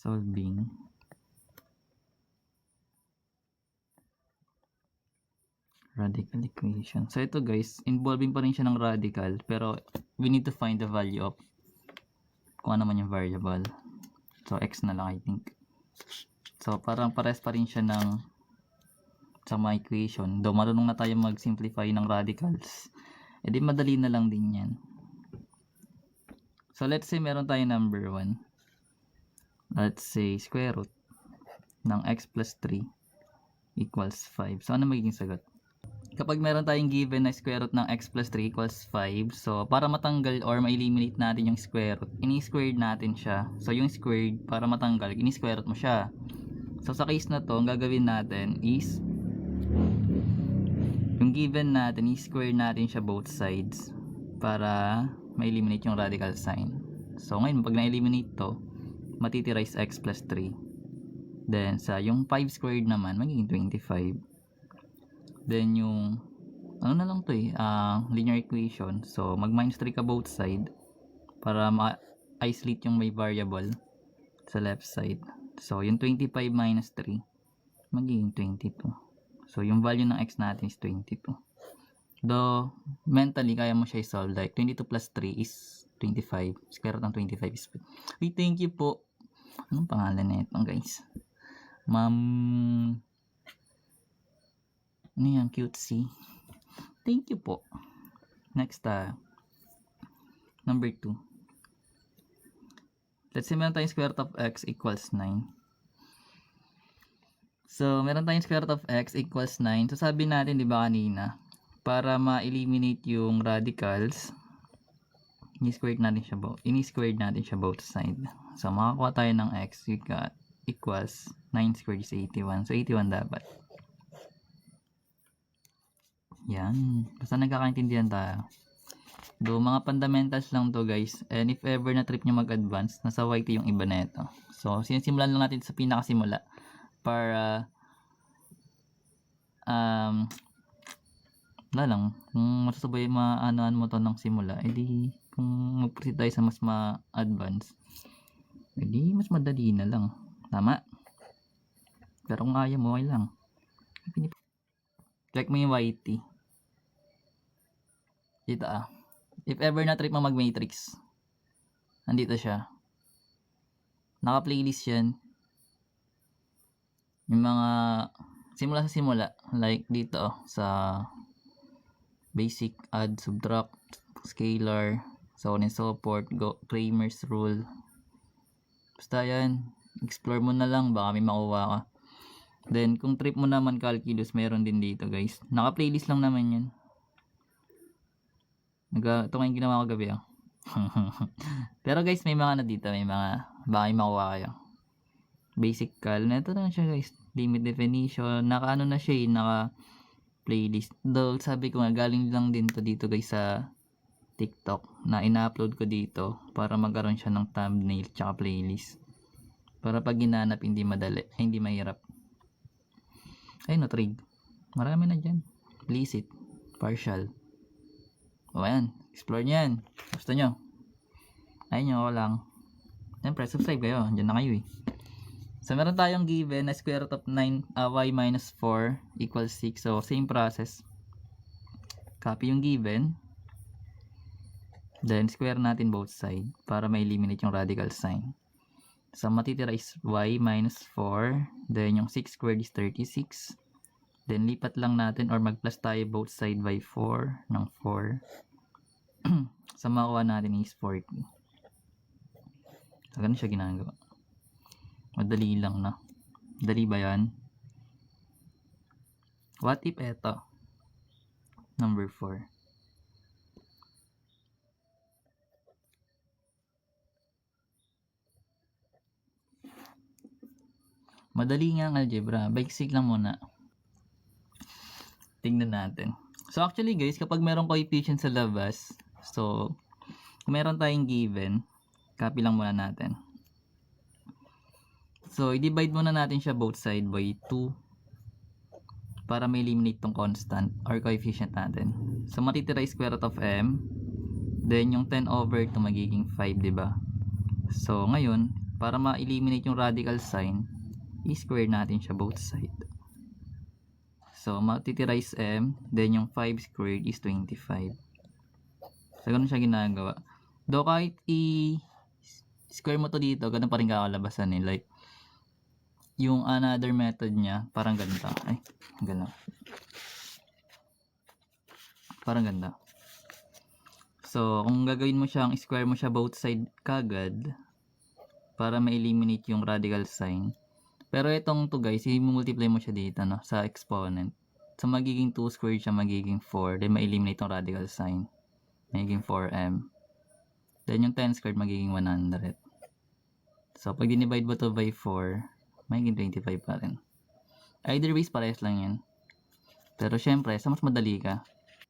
Solving. Radical equation. So ito guys, involving pa rin siya ng radical, pero we need to find the value of kung ano man yung variable. So x na lang I think. So parang pares pa rin siya ng sa mga equation. Though marunong na tayo mag-simplify ng radicals, edi madali na lang din yan. So let's say meron tayo number 1. Let's say square root ng x plus 3 equals 5. So ano magiging sagot? Kapag meron tayong given na square root ng x plus 3 equals 5, so para matanggal or ma-eliminate natin yung square root, ini-squared natin siya. So yung squared, para matanggal, ini-square root mo siya. So sa case na to, ang gagawin natin is yung given natin, i-square natin siya both sides para ma-eliminate yung radical sign. So ngayon, pag na-eliminate to, matitira is x plus 3. Then sa yung 5 squared naman, magiging 25. Then yung ano na lang to linear equation. So mag minus 3 ka both side para ma-isolate yung may variable sa left side. So yung 25 minus 3 magiging 22. So yung value ng x natin is 22. Though mentally kaya mo siya i-solve, like 22 plus 3 is 25. Square root ng 25 is thank you po. Anong pangalan na ito guys? Ma'am ano yan, cutesy. Thank you po. Next, number 2. Let's say meron tayong square root of x equals 9. So, meron tayong square root of x equals 9. So, sabi natin, di ba kanina, para ma-eliminate yung radicals, ini-squared natin siya both side. So, makakuha tayo ng x equals 9 squared is 81. So, 81 dapat. Yan. Basta nagkakaintindihan tayo. Do mga fundamentals lang to guys. And if ever na trip nyo mag-advance, nasa YT yung iba na ito. So, sinisimulan lang natin sa pinakasimula para wala lang. Kung masusubay maanoan mo to ng simula, edi kung mag-proceed tayo sa mas ma-advance, edi mas madali na lang. Tama? Pero kung ayaw mo, okay lang. Check mo yung YT. Dito if ever na trip mo mag-matrix, nandito siya. Naka-playlist yan. Yung mga simula sa simula. Like dito sa basic, add, subtract, scalar, so on and so forth, Cramer's rule. Basta yan. Explore mo na lang. Baka may makuha ka. Then, kung trip mo naman calculus, meron din dito guys. Naka-playlist lang naman yan. Ito nga yung ginawa ko gabi Pero guys, may mga na dito. May mga, baka may makuha kayo. Basic cal. Ito na siya guys. Limit definition. Naka-ano na siya naka-playlist. Though, sabi ko nga, galing lang din to dito guys sa TikTok. Na ina-upload ko dito para magkaroon siya ng thumbnail tsaka playlist. Para pag ginanap, hindi madali. Hindi mahirap. Ayun, trig. Marami na dyan. Implicit. Partial. O, ayan. Explore nyo yan. Gusto nyo. Ayun nyo, ako lang. Siyempre, subscribe kayo. Diyan na kayo So, meron tayong given na square root of 9, y minus 4 equals 6. So, same process. Copy yung given. Then, square natin both side para ma-eliminate yung radical sign. So, matitira is y minus 4. Then, yung 6 squared is 36. Then, lipat lang natin or mag-plus tayo both side by 4 ng 4. So, makuha natin is 40. So, ganun siya ginagawa. Madali lang na. Madali ba yan? What if eto? Number 4. Madali nga ang algebra. Basic lang muna. Tingnan natin. So actually guys, kapag merong coefficient sa labas, so kung meron tayong given, copy lang muna natin. So i-divide muna natin siya both side by 2 para ma-eliminate tong constant or coefficient natin. So matitira is square root of m. Then yung 10 over 2 magiging 5, 'di ba? So ngayon, para ma-eliminate yung radical sign, i-square natin siya both side. So, matitira is m, then yung 5 squared is 25. So, ganun siya ginagawa. Though kahit i-square mo to dito, ganun pa rin kakalabasan eh. Like, yung another method niya, parang ganito. Ay, ganun. Parang ganda. So, kung gagawin mo siyang square mo siya both side kagad, para ma-eliminate yung radical sign. Pero itong to guys, i-multiply mo siya dito, no, sa exponent. So, magiging 2 squared siya, magiging 4. Then, ma-eliminate yung radical sign. Magiging 4m. Then, yung 10 squared, magiging 100. So, pag dinivide mo to by 4, magiging 25 pa rin. Either ways, parehas lang yan. Pero, syempre, sa mas madali ka.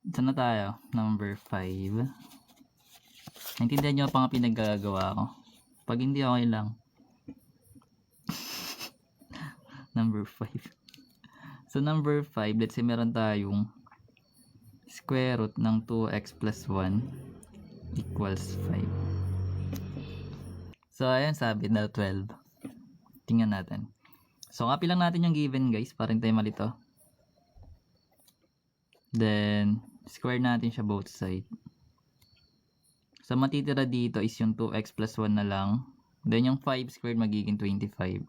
Saan na tayo? Number 5. Naintindihan nyo pa nga pinaggagawa ko. Pag hindi, okay lang. Number 5. So, number 5, let's say meron tayong square root ng 2x plus 1 equals 5. So, ayan, sabi na 12. Tingnan natin. So, copy lang natin yung given, guys, para hindi tayo malito. Then, square natin siya both side. So, matitira dito is yung 2x plus 1 na lang. Then, yung 5 squared magiging 25.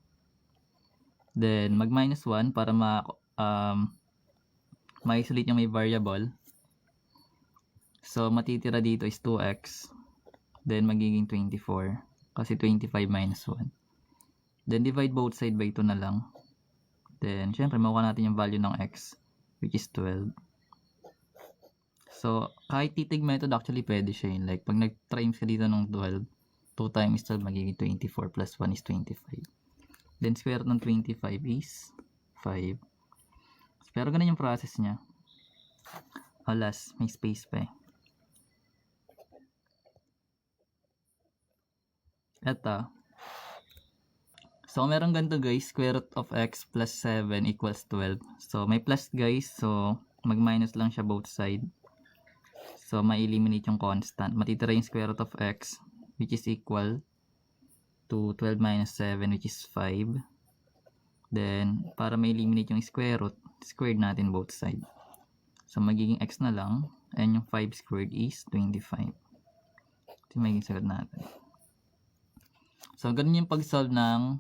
Then, mag-minus 1 para ma-isolate yung may variable. So, matitira dito is 2x. Then, magiging 24. Kasi 25 minus 1. Then, divide both side by 2 na lang. Then, syempre, makuha natin yung value ng x, which is 12. So, kahit titig method, actually, pwede siya yun. Like, pag nag-times ka dito ng 12, 2 times 12, magiging 24 plus 1 is 25. Then, square root ng 25 is 5. Pero, ganun yung process niya. Alas, may space pa eh. Eto. So, meron ganito guys, square root of x plus 7 equals 12. So, may plus guys. So, mag-minus lang siya both side. So, ma-eliminate yung constant. Matitira yung square root of x, which is equal to 12 minus 7, which is 5. Then, para ma-eliminate yung square root, squared natin both side. So, magiging x na lang. And yung 5 squared is 25. Ito yung magiging sagot natin. So, ganun yung pag-solve ng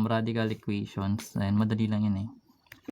radical equations. And madali lang yun eh.